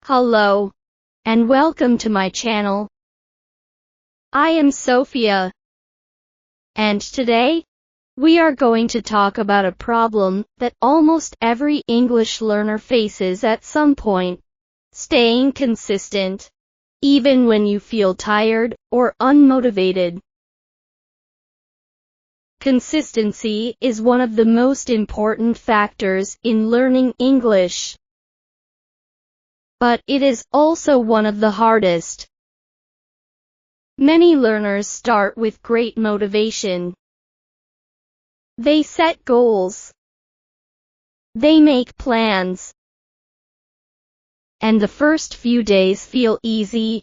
Hello, and welcome to my channel. I am Sophia, and today, we are going to talk about a problem that almost every English learner faces at some point: staying consistent, even when you feel tired or unmotivated. Consistency is one of the most important factors in learning English, but it is also one of the hardest. Many learners start with great motivation. They set goals. They make plans. And the first few days feel easy.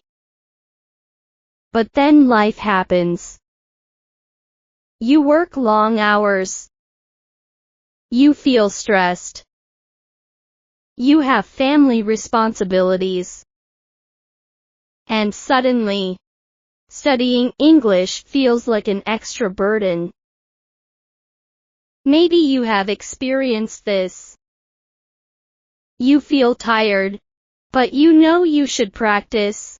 But then life happens. You work long hours. You feel stressed. You have family responsibilities. And suddenly, studying English feels like an extra burden. Maybe you have experienced this. You feel tired, but you know you should practice.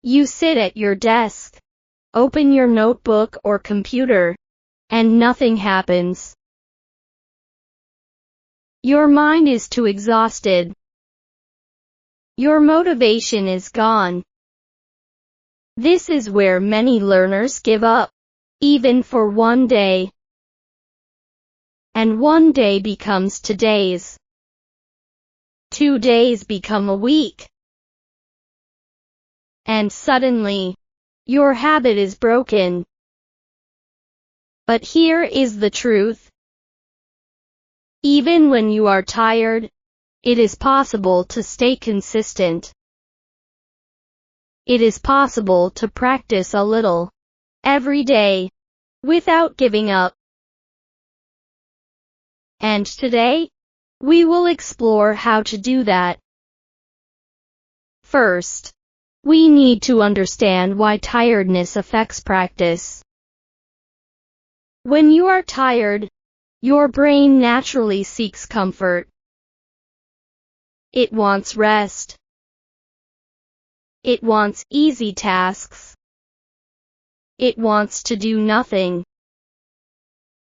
You sit at your desk, open your notebook or computer, and nothing happens. Your mind is too exhausted. Your motivation is gone. This is where many learners give up, even for one day. And one day becomes 2 days. 2 days become a week. And suddenly, your habit is broken. But here is the truth. Even when you are tired, it is possible to stay consistent. It is possible to practice a little, every day, without giving up. And today, we will explore how to do that. First, we need to understand why tiredness affects practice. When you are tired, your brain naturally seeks comfort. It wants rest. It wants easy tasks. It wants to do nothing.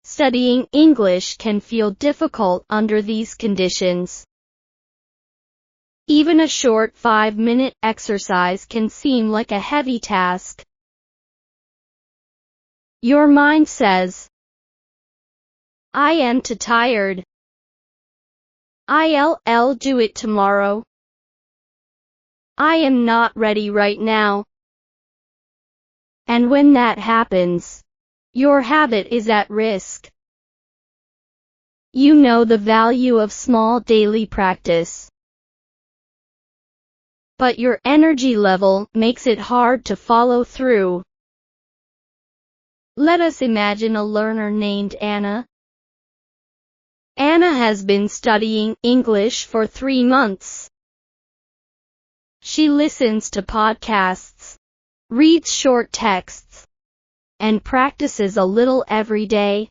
Studying English can feel difficult under these conditions. Even a short 5-minute exercise can seem like a heavy task. Your mind says, "I am too tired. I'll do it tomorrow. I am not ready right now." And when that happens, your habit is at risk. You know the value of small daily practice. But your energy level makes it hard to follow through. Let us imagine a learner named Anna. Anna has been studying English for 3 months. She listens to podcasts, reads short texts, and practices a little every day.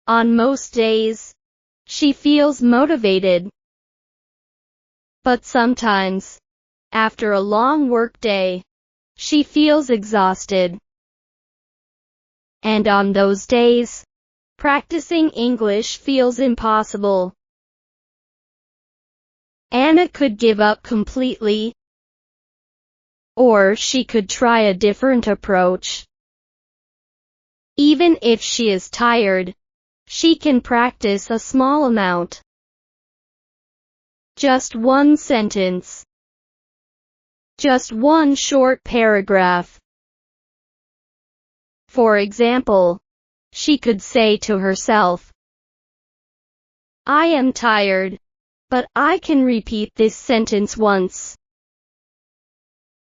On most days, she feels motivated. But sometimes, after a long work day, she feels exhausted. And on those days, practicing English feels impossible. Anna could give up completely, or she could try a different approach. Even if she is tired, she can practice a small amount. Just one sentence. Just one short paragraph. For example, she could say to herself, "I am tired, but I can repeat this sentence once."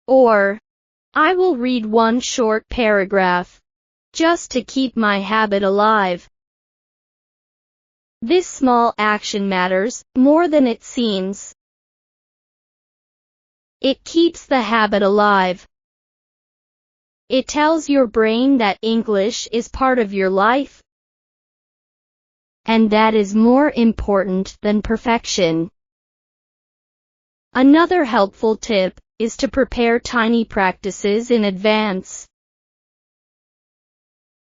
Or, "I will read one short paragraph, just to keep my habit alive." This small action matters more than it seems. It keeps the habit alive. It tells your brain that English is part of your life. And that is more important than perfection. Another helpful tip is to prepare tiny practices in advance.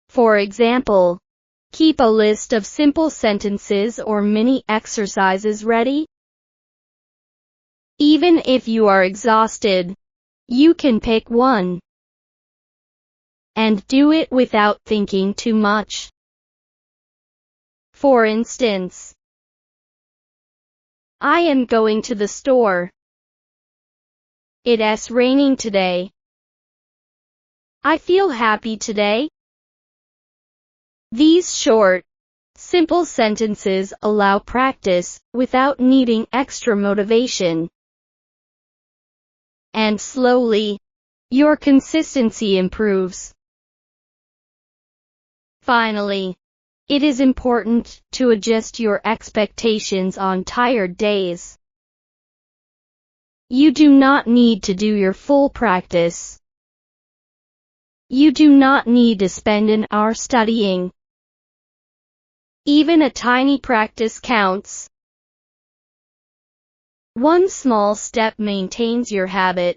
For example, keep a list of simple sentences or mini exercises ready. Even if you are exhausted, you can pick one and do it without thinking too much. For instance, I am going to the store. It's raining today. I feel happy today. These short, simple sentences allow practice without needing extra motivation. And slowly, your consistency improves. Finally, it is important to adjust your expectations on tired days. You do not need to do your full practice. You do not need to spend an hour studying. Even a tiny practice counts. One small step maintains your habit.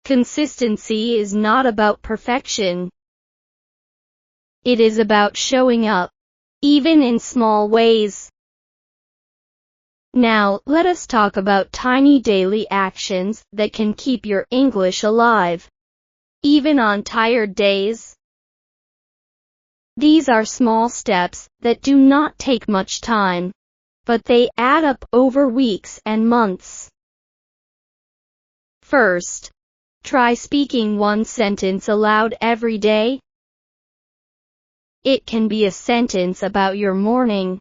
Consistency is not about perfection. It is about showing up, even in small ways. Now, let us talk about tiny daily actions that can keep your English alive, even on tired days. These are small steps that do not take much time, but they add up over weeks and months. First, try speaking one sentence aloud every day. It can be a sentence about your morning,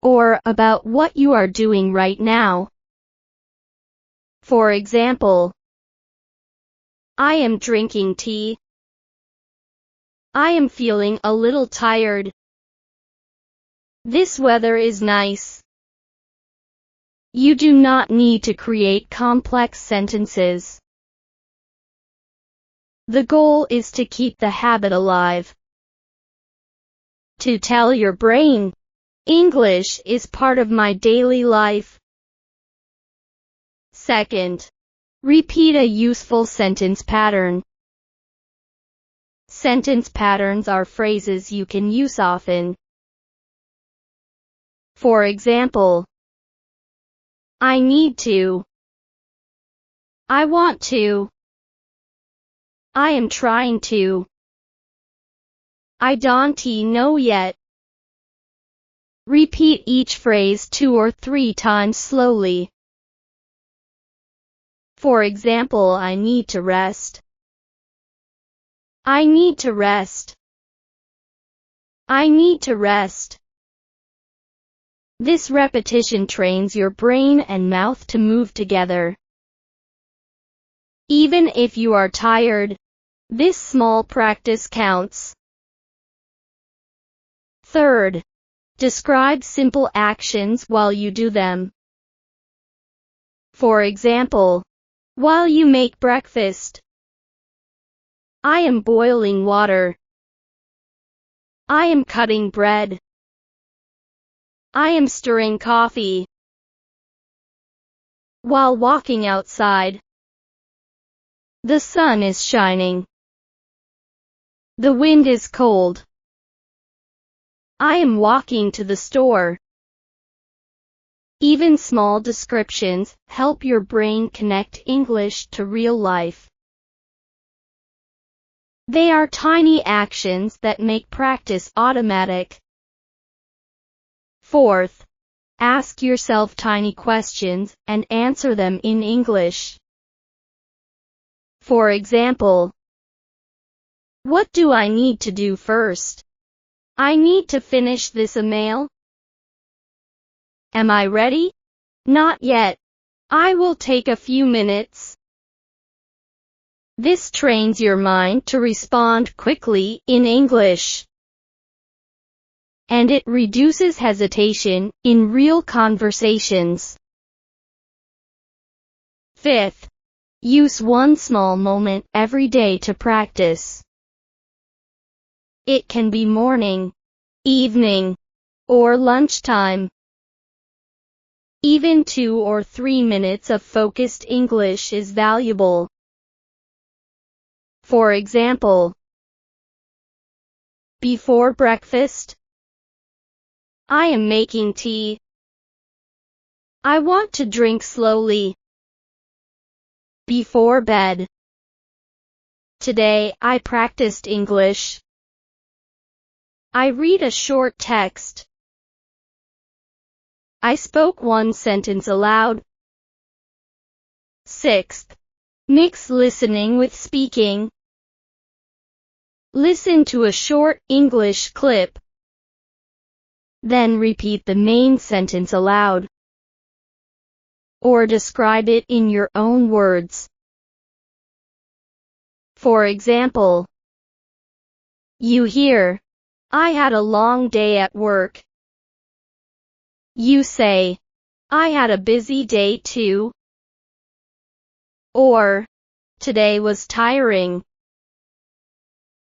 or about what you are doing right now. For example, I am drinking tea. I am feeling a little tired. This weather is nice. You do not need to create complex sentences. The goal is to keep the habit alive. To tell your brain, English is part of my daily life. Second, repeat a useful sentence pattern. Sentence patterns are phrases you can use often. For example, I need to. I want to. I am trying to. I don't know yet. Repeat each phrase 2 or 3 times slowly. For example, I need to rest. I need to rest. I need to rest. This repetition trains your brain and mouth to move together. Even if you are tired, this small practice counts. Third, describe simple actions while you do them. For example, while you make breakfast, I am boiling water. I am cutting bread. I am stirring coffee. While walking outside, the sun is shining. The wind is cold. I am walking to the store. Even small descriptions help your brain connect English to real life. They are tiny actions that make practice automatic. Fourth, ask yourself tiny questions and answer them in English. For example, what do I need to do first? I need to finish this email. Am I ready? Not yet. I will take a few minutes. This trains your mind to respond quickly in English, and it reduces hesitation in real conversations. Fifth, use one small moment every day to practice. It can be morning, evening, or lunchtime. Even 2 or 3 minutes of focused English is valuable. For example, before breakfast, I am making tea. I want to drink slowly. Before bed, today I practiced English. I read a short text. I spoke one sentence aloud. 6th, mix listening with speaking. Listen to a short English clip. Then repeat the main sentence aloud, or describe it in your own words. For example, you hear, I had a long day at work. You say, I had a busy day too. Or, today was tiring.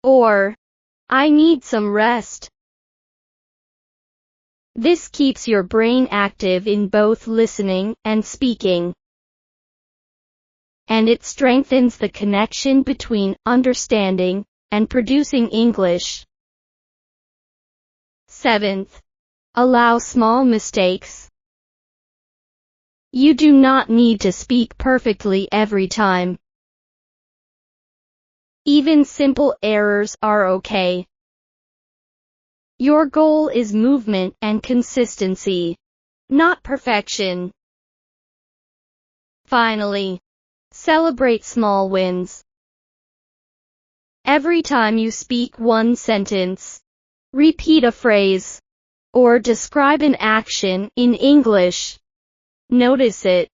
Or, I need some rest. This keeps your brain active in both listening and speaking. And it strengthens the connection between understanding and producing English. 7th, allow small mistakes. You do not need to speak perfectly every time. Even simple errors are okay. Your goal is movement and consistency, not perfection. Finally, celebrate small wins. Every time you speak one sentence, repeat a phrase, or describe an action in English, notice it.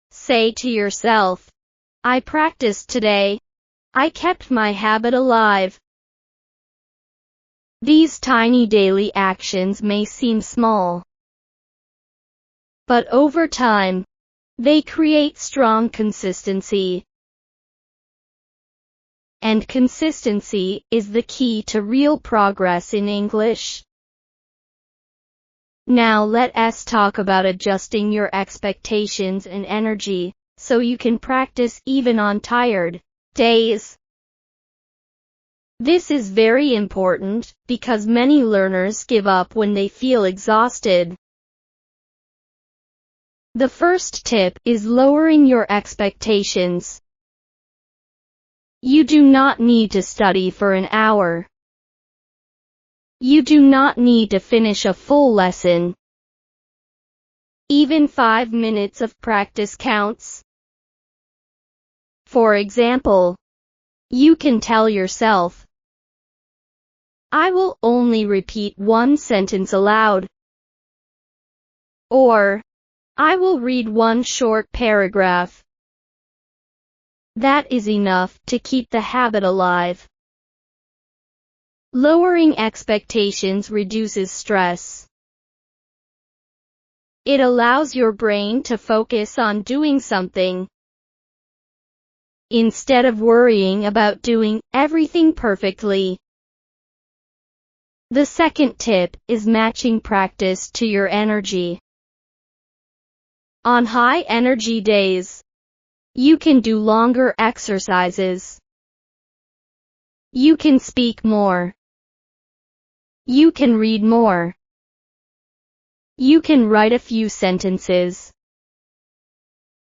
Say to yourself, I practiced today. I kept my habit alive. These tiny daily actions may seem small, but over time, they create strong consistency. And consistency is the key to real progress in English. Now let us talk about adjusting your expectations and energy, so you can practice even on tired days. This is very important, because many learners give up when they feel exhausted. The first tip is lowering your expectations. You do not need to study for an hour. You do not need to finish a full lesson. Even 5 minutes of practice counts. For example, you can tell yourself, I will only repeat one sentence aloud. Or, I will read one short paragraph. That is enough to keep the habit alive. Lowering expectations reduces stress. It allows your brain to focus on doing something, instead of worrying about doing everything perfectly. The second tip is matching practice to your energy. On high energy days, you can do longer exercises. You can speak more. You can read more. You can write a few sentences.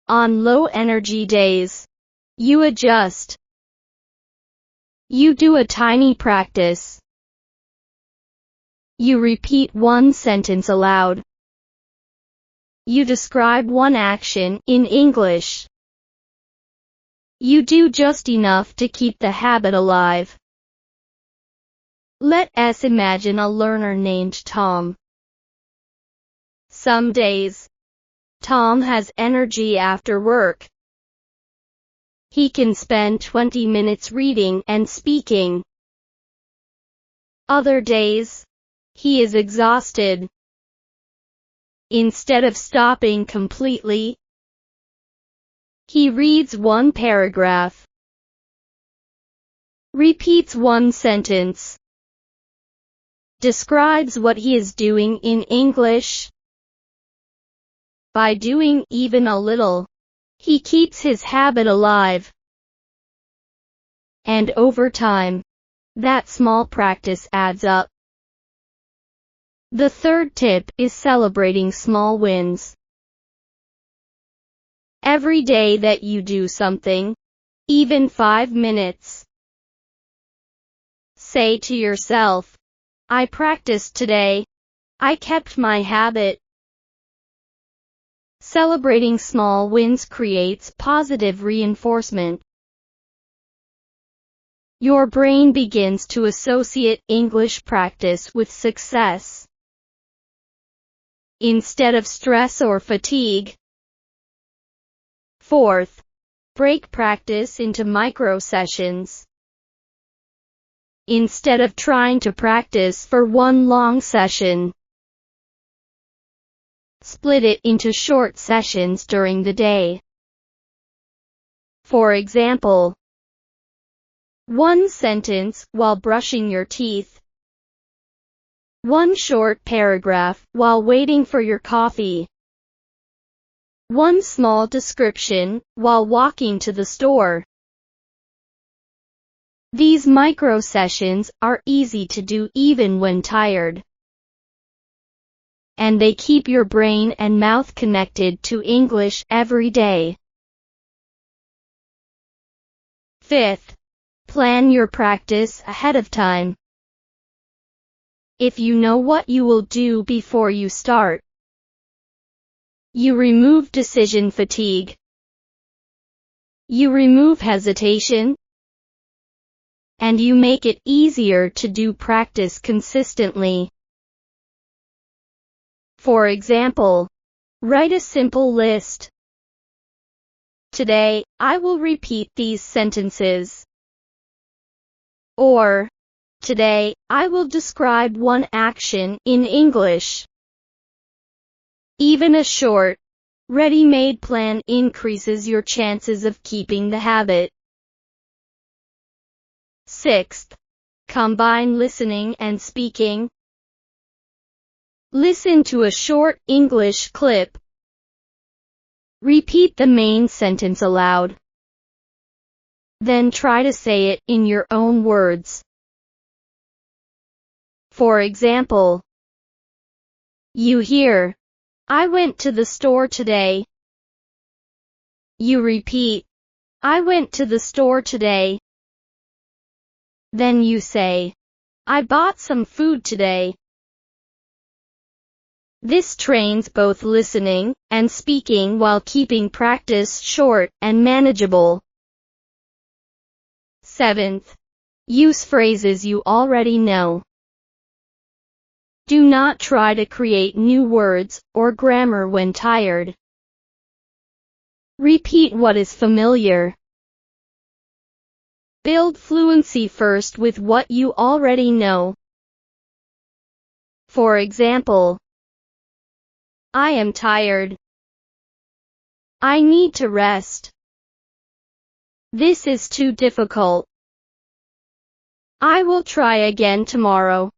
On low energy days, you adjust. You do a tiny practice. You repeat one sentence aloud. You describe one action in English. You do just enough to keep the habit alive. Let us imagine a learner named Tom. Some days, Tom has energy after work. He can spend 20 minutes reading and speaking. Other days, he is exhausted. Instead of stopping completely, he reads one paragraph, repeats one sentence, describes what he is doing in English, By doing even a little, he keeps his habit alive. And over time, that small practice adds up. The third tip is celebrating small wins. Every day that you do something, even 5 minutes, say to yourself, I practiced today. I kept my habit. Celebrating small wins creates positive reinforcement. Your brain begins to associate English practice with success, instead of stress or fatigue. Fourth, break practice into micro sessions. Instead of trying to practice for one long session, split it into short sessions during the day. For example, one sentence while brushing your teeth. One short paragraph while waiting for your coffee. One small description while walking to the store. These micro sessions are easy to do even when tired, and they keep your brain and mouth connected to English every day. Fifth, plan your practice ahead of time. If you know what you will do before you start, you remove decision fatigue. You remove hesitation, and you make it easier to do practice consistently. For example, write a simple list. Today, I will repeat these sentences. Or, today, I will describe one action in English. Even a short, ready-made plan increases your chances of keeping the habit. Sixth, combine listening and speaking. Listen to a short English clip. Repeat the main sentence aloud. Then try to say it in your own words. For example, you hear, I went to the store today. You repeat, I went to the store today. Then you say, I bought some food today. This trains both listening and speaking while keeping practice short and manageable. Seventh, use phrases you already know. Do not try to create new words or grammar when tired. Repeat what is familiar. Build fluency first with what you already know. For example, I am tired. I need to rest. This is too difficult. I will try again tomorrow.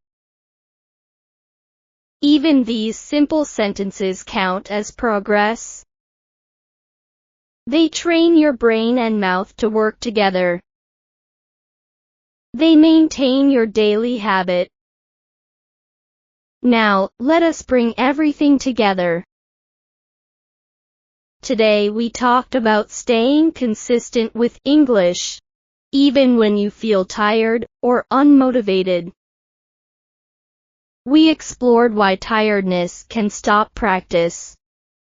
Even these simple sentences count as progress. They train your brain and mouth to work together. They maintain your daily habit. Now, let us bring everything together. Today we talked about staying consistent with English, even when you feel tired or unmotivated. We explored why tiredness can stop practice,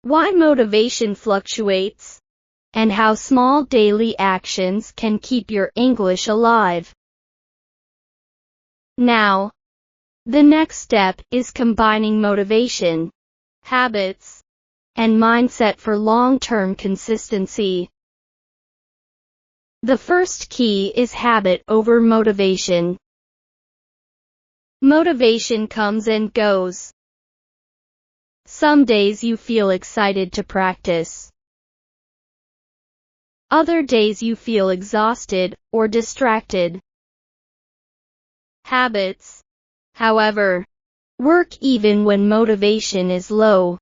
why motivation fluctuates, and how small daily actions can keep your English alive. Now, the next step is combining motivation, habits, and mindset for long-term consistency. The first key is habit over motivation. Motivation comes and goes. Some days you feel excited to practice. Other days you feel exhausted or distracted. Habits, however, work even when motivation is low.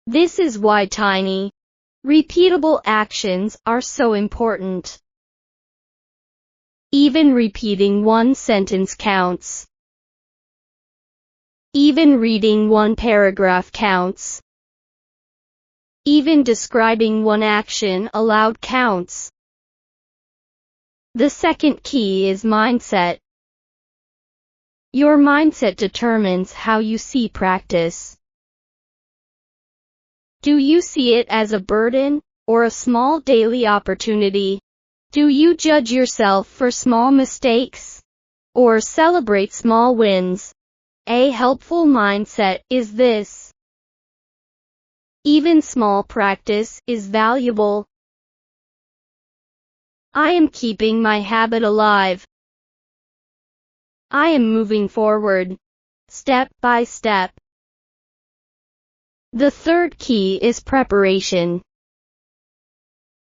This is why tiny, repeatable actions are so important. Even repeating one sentence counts. Even reading one paragraph counts. Even describing one action aloud counts. The second key is mindset. Your mindset determines how you see practice. Do you see it as a burden, or a small daily opportunity? Do you judge yourself for small mistakes, or celebrate small wins? A helpful mindset is this: even small practice is valuable. I am keeping my habit alive. I am moving forward, step by step. The third key is preparation.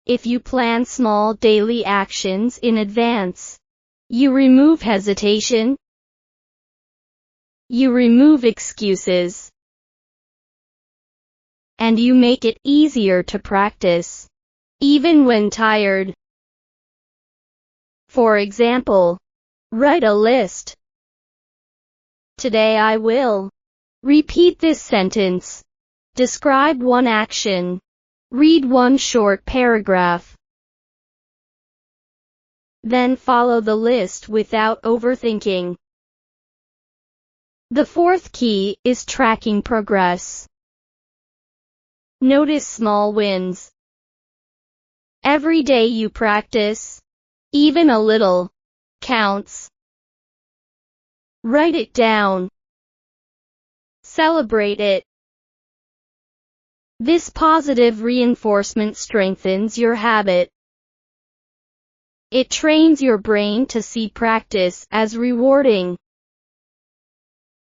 If you plan small daily actions in advance, you remove hesitation. You remove excuses. And you make it easier to practice, even when tired. For example, write a list. Today I will repeat this sentence. Describe one action. Read one short paragraph. Then follow the list without overthinking. The fourth key is tracking progress. Notice small wins. Every day you practice, even a little, counts. Write it down. Celebrate it. This positive reinforcement strengthens your habit. It trains your brain to see practice as rewarding,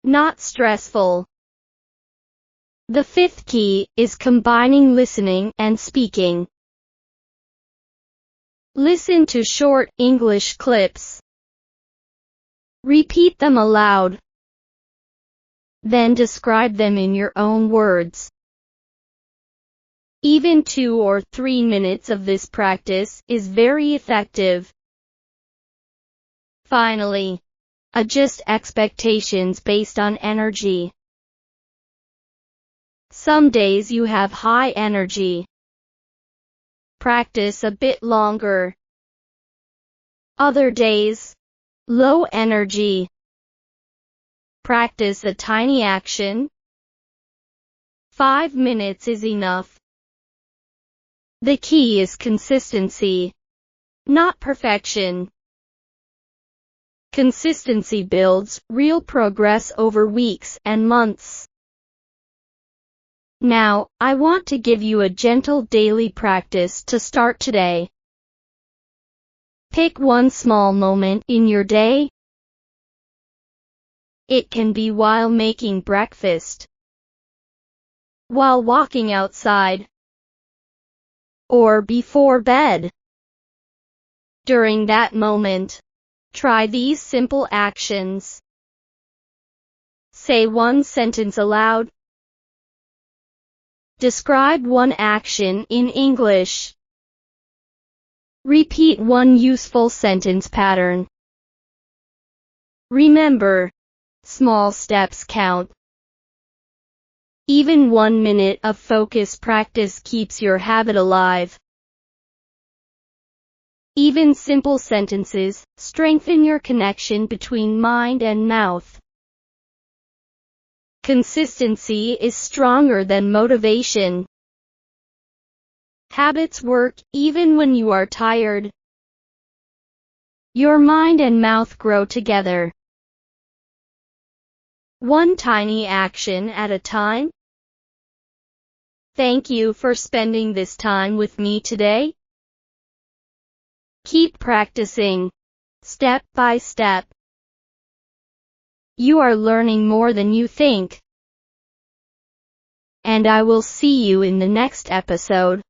not stressful. The fifth key is combining listening and speaking. Listen to short English clips. Repeat them aloud. Then describe them in your own words. Even 2 or 3 minutes of this practice is very effective. Finally, adjust expectations based on energy. Some days you have high energy. Practice a bit longer. Other days, low energy. Practice a tiny action. 5 minutes is enough. The key is consistency, not perfection. Consistency builds real progress over weeks and months. Now, I want to give you a gentle daily practice to start today. Pick one small moment in your day. It can be while making breakfast, while walking outside, or before bed. During that moment, try these simple actions. Say one sentence aloud. Describe one action in English. Repeat one useful sentence pattern. Remember, small steps count. Even 1 minute of focused practice keeps your habit alive. Even simple sentences strengthen your connection between mind and mouth. Consistency is stronger than motivation. Habits work even when you are tired. Your mind and mouth grow together. One tiny action at a time. Thank you for spending this time with me today. Keep practicing, step by step. You are learning more than you think. And I will see you in the next episode.